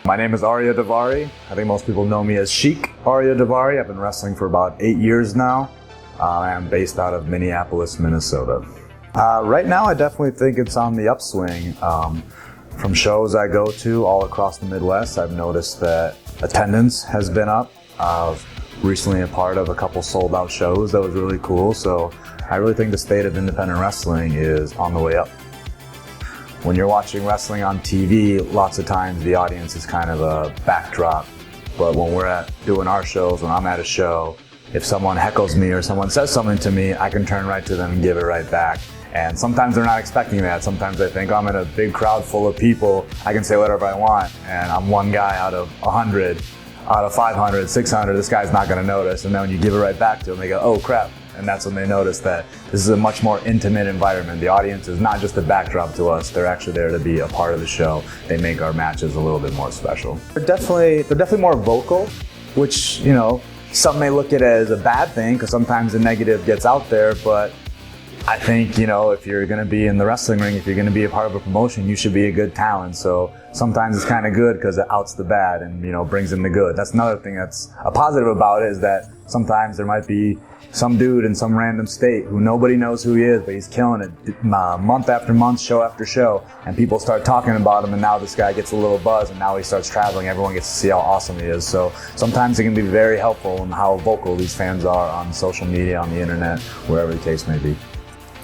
My name is Ariya Daivari. I think most people know me as Sheik Ariya Daivari. I've been wrestling for about 8 years now. I'm based out of Minneapolis, Minnesota. Right now, I definitely think it's on the upswing. From shows I go to all across the Midwest, I've noticed that attendance has been up. Recently a part of a couple sold out shows that was really cool. So I really think the state of independent wrestling is on the way up. When you're watching wrestling on TV, lots of times the audience is kind of a backdrop. But when we're doing our shows, when I'm at a show, if someone heckles me or someone says something to me, I can turn right to them and give it right back. And sometimes they're not expecting that. Sometimes they think, I'm in a big crowd full of people, I can say whatever I want. And I'm one guy out of 100, out of 500, 600, this guy's not gonna notice. And then when you give it right back to them, they go, oh crap. And that's when they notice that this is a much more intimate environment. The audience is not just a backdrop to us, they're actually there to be a part of the show. They make our matches a little bit more special. They're definitely more vocal, which, you know, some may look at it as a bad thing because sometimes the negative gets out there, but I think, you know, if you're going to be in the wrestling ring, if you're going to be a part of a promotion, you should be a good talent. So sometimes it's kind of good because it outs the bad and, you know, brings in the good. That's another thing that's a positive about it, is that sometimes there might be some dude in some random state who nobody knows who he is, but he's killing it month after month, show after show, and people start talking about him, and now this guy gets a little buzz, and now he starts traveling. Everyone gets to see how awesome he is. So sometimes it can be very helpful in how vocal these fans are on social media, on the internet, wherever the case may be.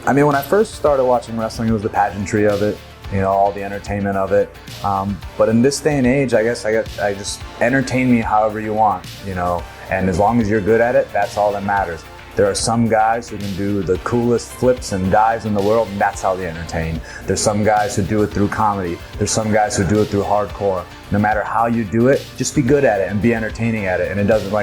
I mean, when I first started watching wrestling, it was the pageantry of it, you know, all the entertainment of it. But in this day and age, I guess I just entertain me however you want, you know, and as long as you're good at it, that's all that matters. There are some guys who can do the coolest flips and dives in the world, and that's how they entertain. There's some guys who do it through comedy. There's some guys who do it through hardcore. No matter how you do it, just be good at it and be entertaining at it. And it doesn't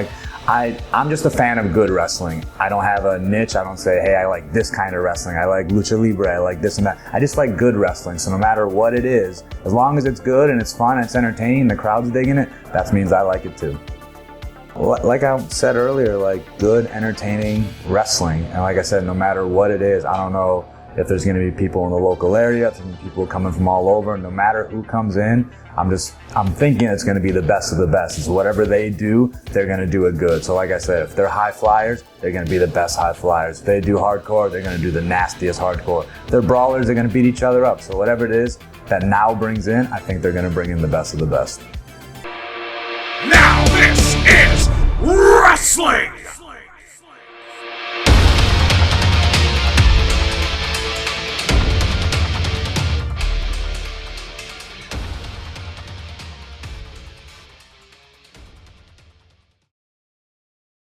I'm just a fan of good wrestling. I don't have a niche. I don't say, hey, I like this kind of wrestling. I like lucha libre. I like this and that. I just like good wrestling. So no matter what it is, as long as it's good and it's fun and it's entertaining, the crowd's digging it, that means I like it too. Like I said earlier, like good, entertaining wrestling. And like I said, no matter what it is, I don't know if there's going to be people in the local area, if there's going to be people coming from all over. No matter who comes in, I'm thinking it's going to be the best of the best. It's whatever they do, they're going to do it good. So like I said, if they're high flyers, they're going to be the best high flyers. If they do hardcore, they're going to do the nastiest hardcore. If they're brawlers, they're going to beat each other up. So whatever it is that now brings in, I think they're going to bring in the best of the best. Now this is wrestling!